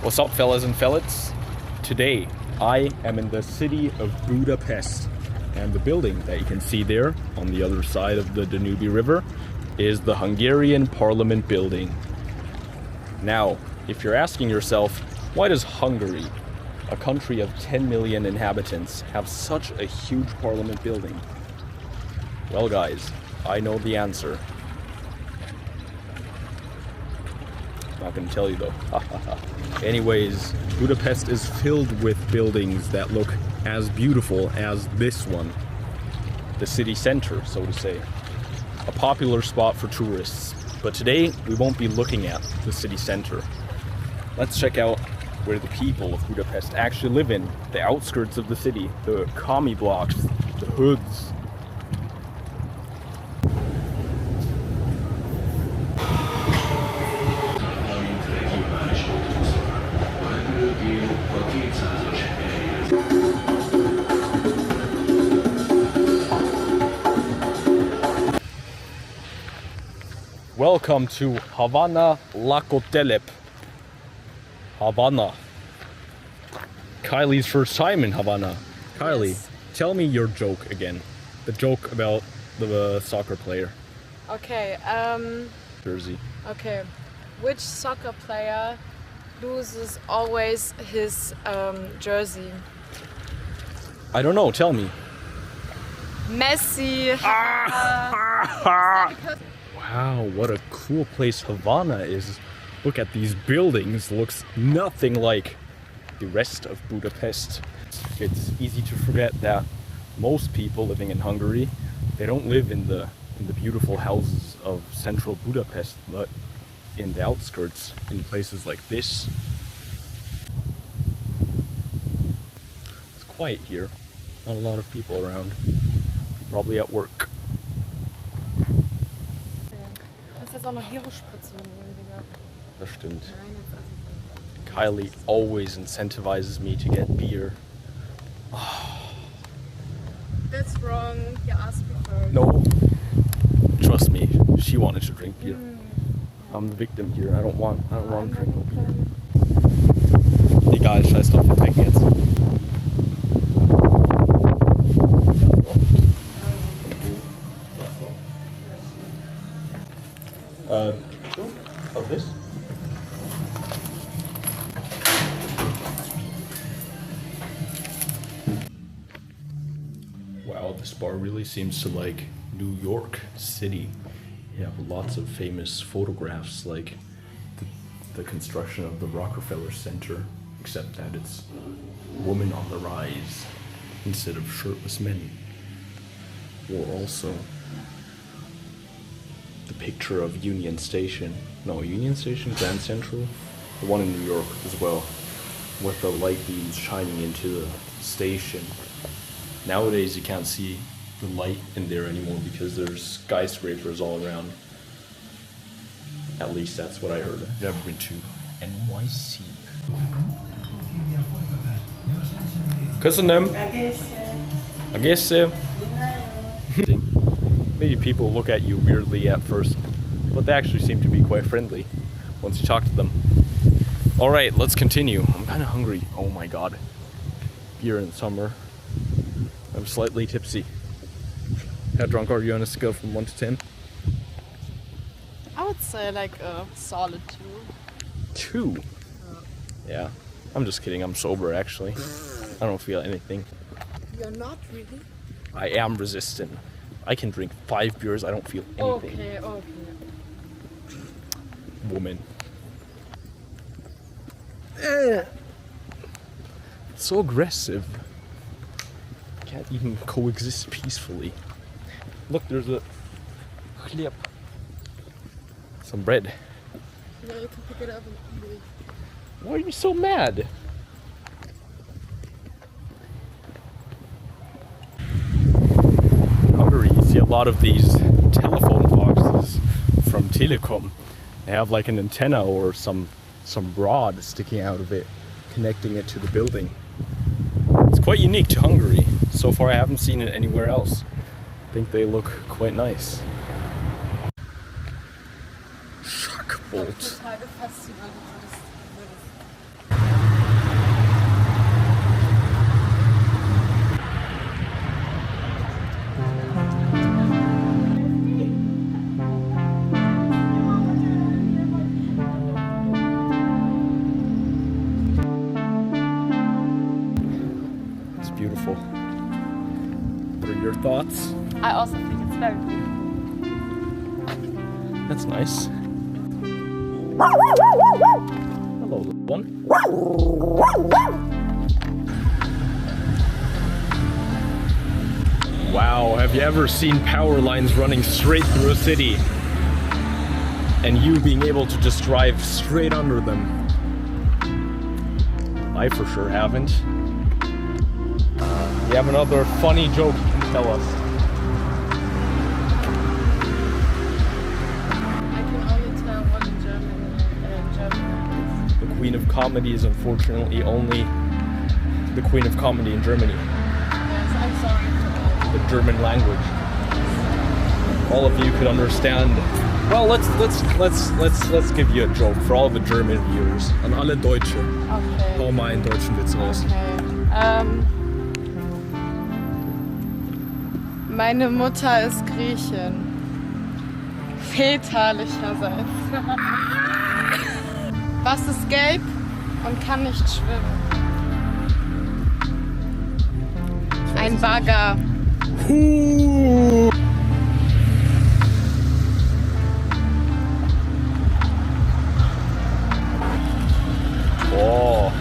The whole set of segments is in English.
What's up, fellas and fellas? Today I am in the city of Budapest, and the building that you can see there on the other side of the Danube River is the Hungarian Parliament building. Now, if you're asking yourself, why does Hungary, a country of 10 million inhabitants, have such a huge parliament building? Well guys, I know the answer. Not gonna tell you though. Anyways, Budapest is filled with buildings that look as beautiful as this one. The city center, so to say. A popular spot for tourists. But today, we won't be looking at the city center. Let's check out where the people of Budapest actually live in. The outskirts of the city, the commie blocks, the hoods. Welcome to Havana Lacotelep. Havana. Kylie's first time in Havana. Kylie, yes. Tell me your joke again. The joke about the soccer player. Okay, Jersey. Okay. Which soccer player loses always his jersey? I don't know, tell me. Messi. Wow, what a cool place Havana is. Look at these buildings, looks nothing like the rest of Budapest. It's easy to forget that most people living in Hungary, they don't live in the beautiful houses of central Budapest, but in the outskirts, in places like this. It's quiet here, not a lot of people around, probably at work. Das stimmt. Kylie always incentivizes me to get beer. That's wrong. You asked me first. No. Trust me, she wanted to drink beer. I'm the victim here. I don't want to drink no beer. Egal, scheiß drauf, wir trinken jetzt. Of this? Wow, this bar really seems to like New York City. You have lots of famous photographs, like the construction of the Rockefeller Center, except that it's women on the rise instead of shirtless men. Or also the picture of Union Station, Grand Central, the one in New York as well, with the light beams shining into the station. Nowadays you can't see the light in there anymore because there's skyscrapers all around. At least that's what I heard. I've never been to NYC. Köszönöm. I guess maybe people look at you weirdly at first, but they actually seem to be quite friendly once you talk to them. Alright, let's continue. I'm kind of hungry. Oh my god. Beer in summer. I'm slightly tipsy. How drunk are you on a scale from 1 to 10? I would say like a solid 2. 2? Yeah. I'm just kidding. I'm sober actually. I don't feel anything. You're not really? I am resistant. I can drink 5 beers, I don't feel anything. Okay. Woman. So aggressive. Can't even coexist peacefully. Look, there's a chleb. Some bread. Yeah, you can pick it up and eat it. Why are you so mad? Hungary, you see a lot of these telephone boxes from Telecom. They have like an antenna or some rod sticking out of it, connecting it to the building. It's quite unique to Hungary. So far I haven't seen it anywhere else. I think they look quite nice. Bolt. thoughts? I also think it's very beautiful. That's nice. Hello, little one. Wow, have you ever seen power lines running straight through a city? And you being able to just drive straight under them? I for sure haven't. You have another funny joke you can tell us? I can only tell what in German is. The Queen of Comedy is unfortunately only the Queen of Comedy in Germany. Yes, I'm sorry for all. The German language. All of you could understand. Well, let's give you a joke for all the German viewers. An alle Deutsche. Okay. Hau mal einen deutschen Witz raus. Okay. Meine Mutter ist Griechin. Väterlicherseits. Was ist gelb und kann nicht schwimmen? Ein Bagger. Oh.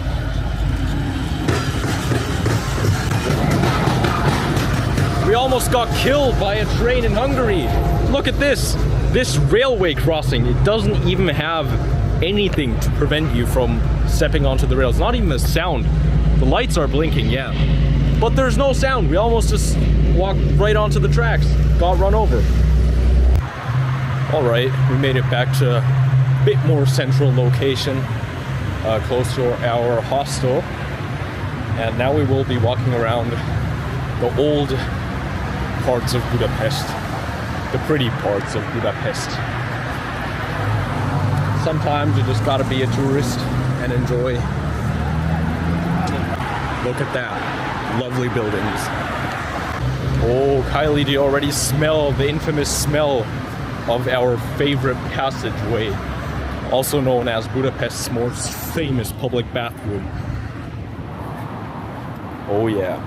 We almost got killed by a train in Hungary. Look at this. This railway crossing, it doesn't even have anything to prevent you from stepping onto the rails. Not even a sound. The lights are blinking, yeah. But there's no sound. We almost just walked right onto the tracks. Got run over. All right, we made it back to a bit more central location. Close to our hostel, and now we will be walking around the old parts of Budapest, the pretty parts of Budapest. Sometimes you just gotta be a tourist and enjoy. Look at that, lovely buildings. Oh, Kylie, do you already smell the infamous smell of our favorite passageway? Also known as Budapest's most famous public bathroom. Oh yeah.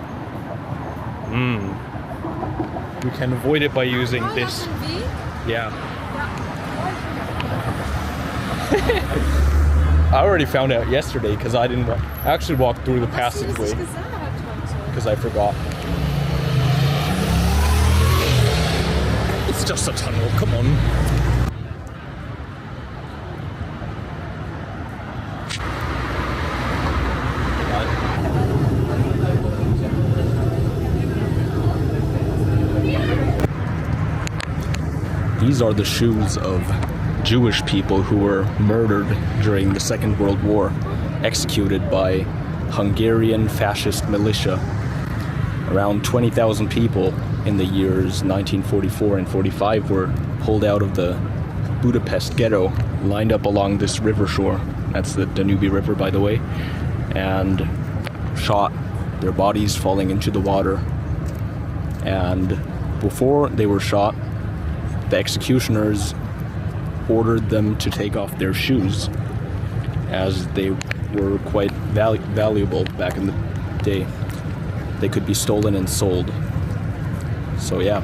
We can avoid it by using this. Yeah. I already found out yesterday because I didn't actually walk through the passageway because I forgot. It's just a tunnel, come on. These are the shoes of Jewish people who were murdered during the Second World War, executed by Hungarian fascist militia. Around 20,000 people in the years 1944 and 45 were pulled out of the Budapest ghetto, lined up along this river shore. That's the Danube River, by the way, and shot, their bodies falling into the water. And before they were shot, the executioners ordered them to take off their shoes, as they were quite valuable back in the day. They could be stolen and sold. So yeah.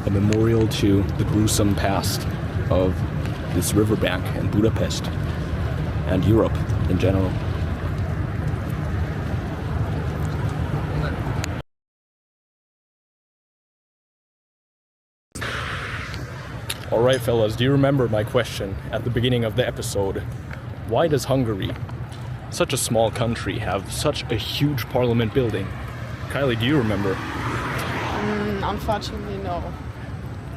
A memorial to the gruesome past of this riverbank in Budapest and Europe in general. Alright fellas, do you remember my question at the beginning of the episode? Why does Hungary, such a small country, have such a huge parliament building? Kylie, do you remember? Unfortunately, no.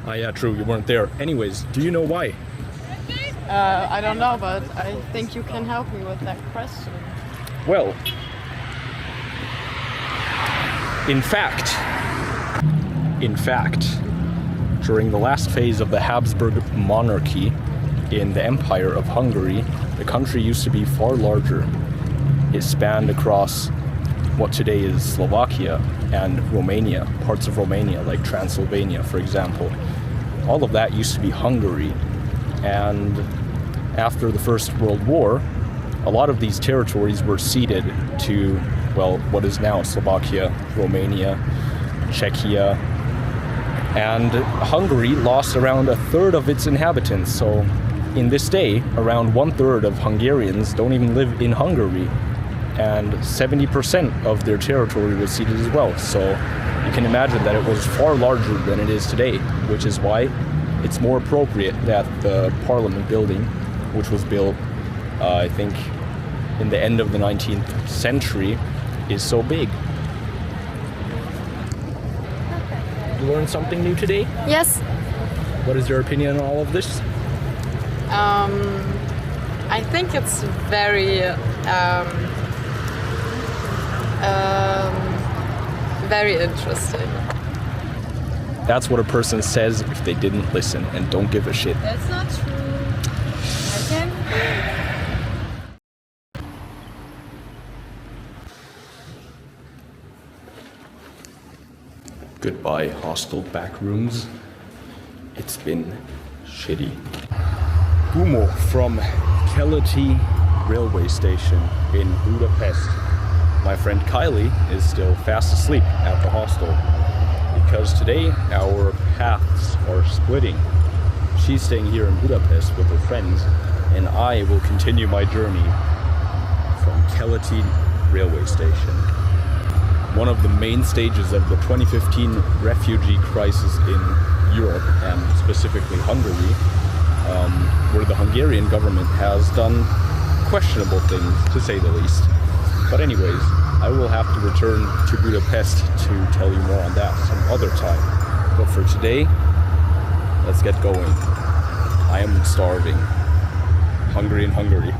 Ah yeah, true, you weren't there. Anyways, do you know why? I don't know, but I think you can help me with that question. Well, in fact, during the last phase of the Habsburg monarchy in the Empire of Hungary, the country used to be far larger. It spanned across what today is Slovakia and Romania, parts of Romania like Transylvania, for example. All of that used to be Hungary. And after the First World War, a lot of these territories were ceded to well, what is now Slovakia, Romania, Czechia, and Hungary lost around a third of its inhabitants. So in this day, around 1/3 of Hungarians don't even live in Hungary, and 70% of their territory was ceded as well. So you can imagine that it was far larger than it is today, which is why it's more appropriate that the Parliament building, which was built, I think, in the end of the 19th century, is so big. You learned something new today? Yes. What is your opinion on all of this? I think it's very very interesting. That's what a person says if they didn't listen and don't give a shit. That's not true. I can. Goodbye, hostel back rooms. It's been shitty. Gumo from Keleti railway station in Budapest. My friend Kylie is still fast asleep at the hostel because today our paths are splitting. She's staying here in Budapest with her friends, and I will continue my journey from Keleti railway station. One of the main stages of the 2015 refugee crisis in Europe, and specifically Hungary, where the Hungarian government has done questionable things, to say the least. But anyways, I will have to return to Budapest to tell you more on that some other time. But for today, let's get going. I am starving. Hungry in Hungary.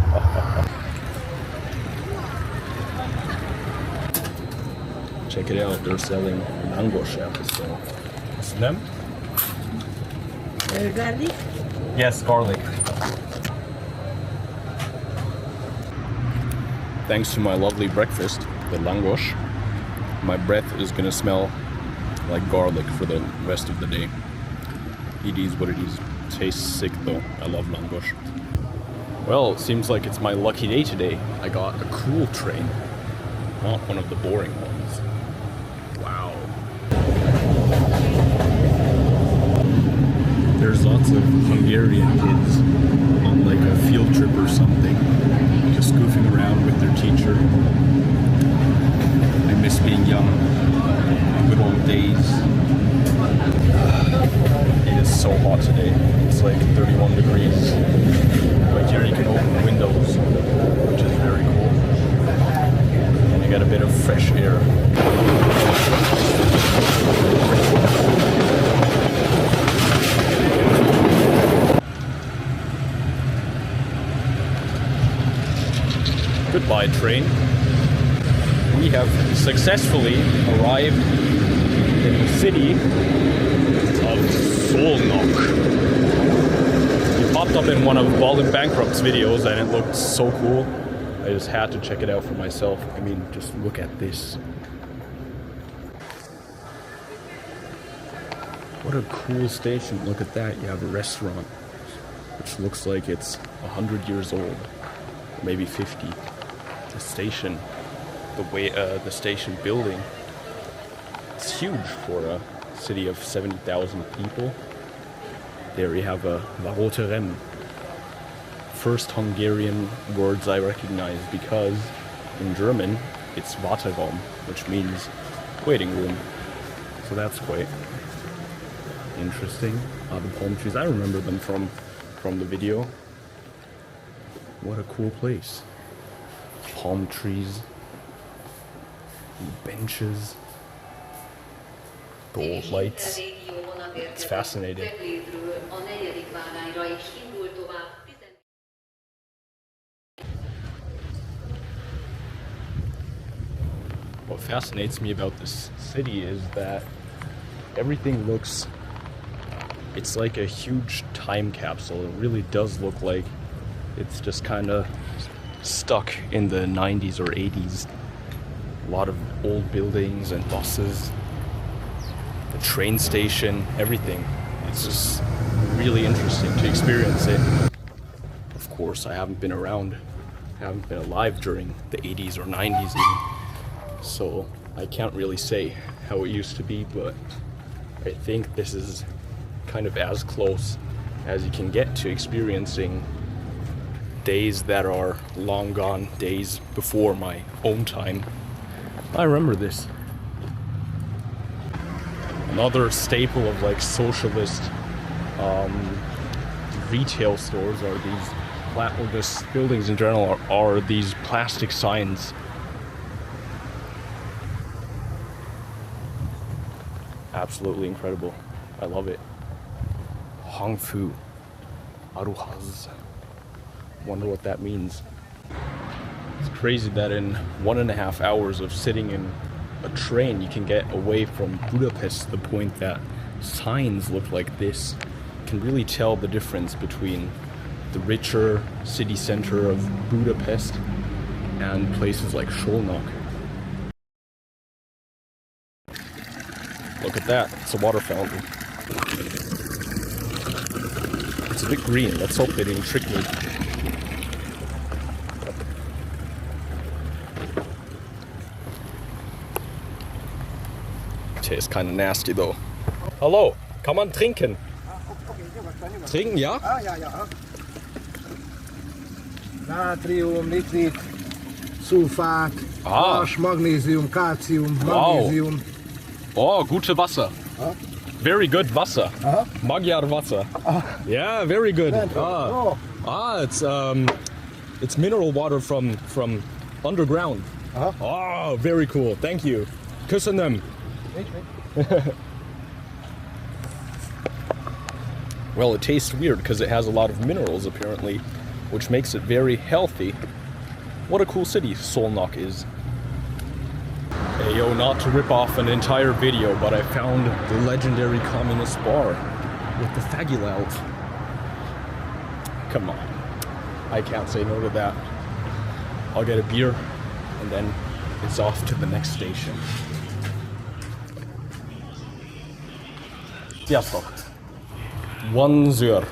Check it out, they're selling langos at the store. Is it them? Garlic? Yes, garlic. Thanks to my lovely breakfast, the langos, my breath is gonna smell like garlic for the rest of the day. It is what it is. Tastes sick though. I love langos. Well, it seems like it's my lucky day today. I got a cool train, not one of the boring ones. Wow. There's lots of Hungarian kids on like a field trip or something, just goofing around with their teacher. I miss being young, good old days. It is so hot today. It's like 31 degrees. Right here you can open the windows, which is very cool. And you get a bit of fresh air. Goodbye, train. We have successfully arrived in the city of Szolnok. It popped up in one of Ballin' Bankrupt's videos and it looked so cool. I just had to check it out for myself. I mean, just look at this. What a cool station. Look at that. You have a restaurant, which looks like it's 100 years old, maybe 50. The station, the station building, it's huge for a city of 70,000 people. There we have a Varoterem. First Hungarian words I recognize, because in German it's Warteraum, which means waiting room. So that's quite interesting. The palm trees, I remember them from the video. What a cool place. Palm trees, benches, gold lights. It's fascinating. What fascinates me about this city is that everything looks, it's like a huge time capsule. It really does look like it's just kind of stuck in the 90s or 80s. A lot of old buildings and buses, the train station, everything. It's just really interesting to experience it. Of course, I haven't been around, I haven't been alive during the 80s or 90s even. so I can't really say how it used to be, but I think this is kind of as close as you can get to experiencing days that are long gone, days before my own time. I remember this. Another staple of like socialist retail stores are these, or just buildings in general, are these plastic signs. Absolutely incredible. I love it. Hong Fu Aruhaz. Wonder what that means. It's crazy that in 1.5 hours of sitting in a train you can get away from Budapest to the point that signs look like this. You can really tell the difference between the richer city center of Budapest and places like Shoutout. Look at that, it's a water fountain. It's a bit green, let's hope they didn't trick me. Tastes kind of nasty though. Hello, kann man trinken? Trinken, ja? Ja. Natrium, Nitrit, Sulfat, Phos, Magnesium, Calcium, Magnesium. Oh, gute Wasser. Very good Wasser. Magyar Wasser. Yeah, very good. It's mineral water from underground. Oh, very cool. Thank you. Köszönöm. Well, it tastes weird because it has a lot of minerals apparently, which makes it very healthy. What a cool city Szolnok is. Hey yo, not to rip off an entire video, but I found the legendary communist bar with the Shoutout. Come on, I can't say no to that. I'll get a beer and then it's off to the next station. Sziasztok! One zero.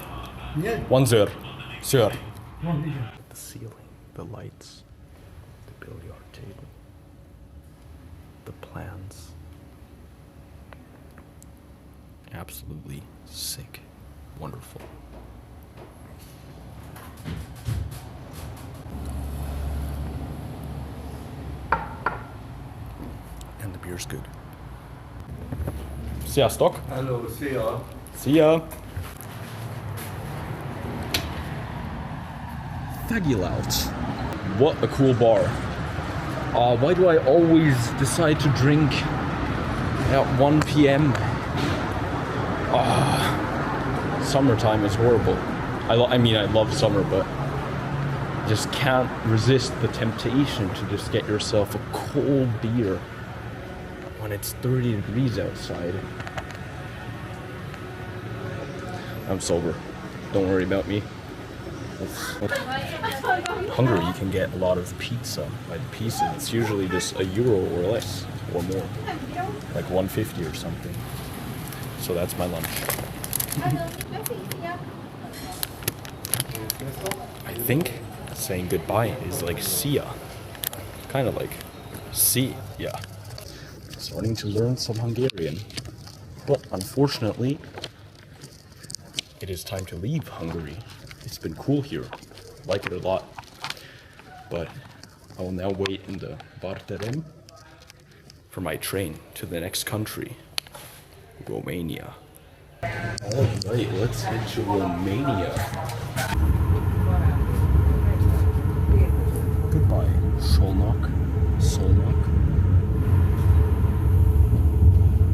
Sir. The ceiling, the lights, the billiard table, the plans. Absolutely sick. Wonderful. And the beer's good. Sziasztok! Hello, szia! Szia! Shoutout. What a cool bar. Why do I always decide to drink at 1 p.m.? Summertime is horrible. I mean, I love summer, but just can't resist the temptation to just get yourself a cold beer when it's 30 degrees outside. I'm sober. Don't worry about me. Hungary, you can get a lot of pizza by the pieces. It's usually just €1 or less, or more, like 150 or something. So that's my lunch. I think saying goodbye is like see ya, kind of like see ya. Starting to learn some Hungarian, but unfortunately, it is time to leave Hungary. It's been cool here, like it a lot, but I will now wait in the Várterem for my train to the next country, Romania. Alright, let's head to Romania. Goodbye, Szolnok.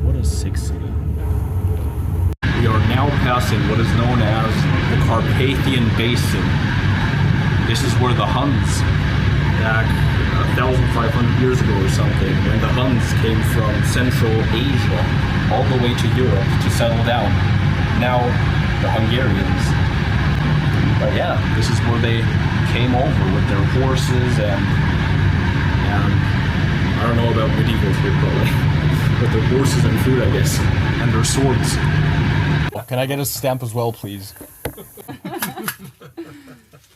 What a sick city. We are now passing what is known as the Carpathian Basin. This is where the Huns, back 1,500 years ago or something, when the Huns came from Central Asia all the way to Europe to settle down. Now, the Hungarians. But yeah, this is where they came over with their horses and I don't know about medieval food, but like, with their horses and food, I guess, and their swords. Can I get a stamp as well, please?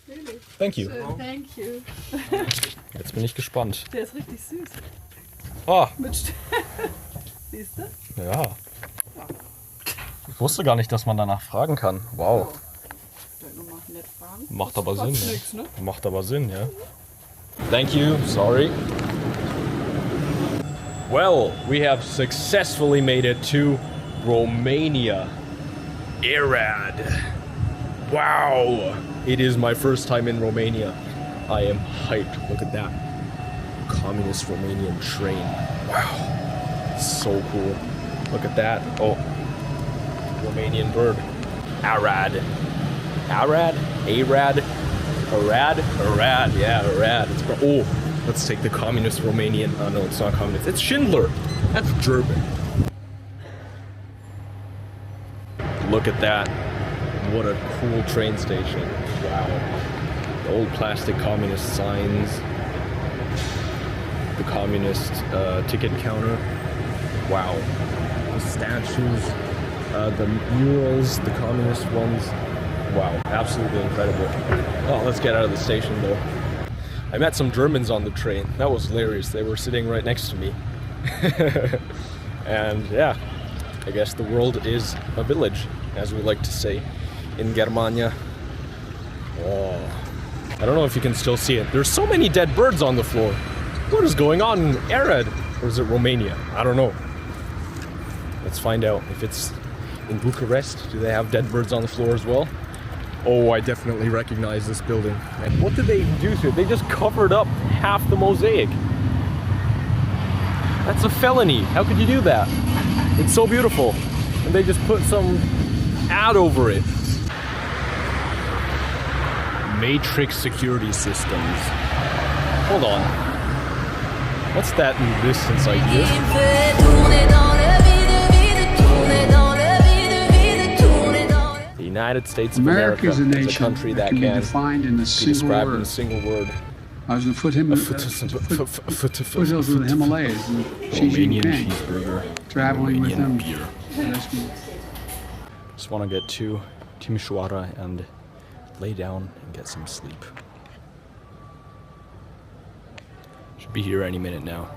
Really? Thank you. Thank you. Jetzt bin ich gespannt. Der ist richtig süß. Ah, Siehst du? ja. Ich wusste gar nicht, dass man danach fragen kann. Wow. Vielleicht nochmal nett fragen. Macht aber Sinn. Kostet Ja. nix, ne? Macht aber Sinn, ja. Thank you, sorry. Well, we have successfully made it to Romania. Arad. Wow. It is my first time in Romania. I am hyped. Look at that. Communist Romanian train. Wow. So cool. Look at that. Oh. Romanian bird. Arad. Arad? Arad? Arad? Arad. Yeah, Arad. Oh, let's take the communist Romanian. Oh, no, it's not communist. It's Schindler. That's German. Look at that. What a cool train station. Wow. The old plastic communist signs. The communist ticket counter. Wow. The statues. The murals, the communist ones. Wow, absolutely incredible. Oh, let's get out of the station though. I met some Germans on the train. That was hilarious. They were sitting right next to me. And yeah, I guess the world is a village, as we like to say in Germania. Oh, I don't know if you can still see it. There's so many dead birds on the floor. What is going on in Arad? Or is it Romania? I don't know. Let's find out if it's in Bucharest. Do they have dead birds on the floor as well? Oh, I definitely recognize this building. And what did they do to it? They just covered up half the mosaic. That's a felony. How could you do that? It's so beautiful. And they just put some ad over it. Matrix security systems. Hold on. What's that in the distance I hear? The United States of America is a country that can be defined in a described in a single word. I was in the foothills of the Himalayas and Xi Romanian Jinping, cheeseburger. traveling with Romanian them. beer. Just want to get to Timișoara and lay down and get some sleep. Should be here any minute now.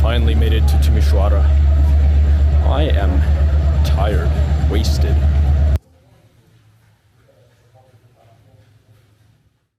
Finally made it to Timișoara.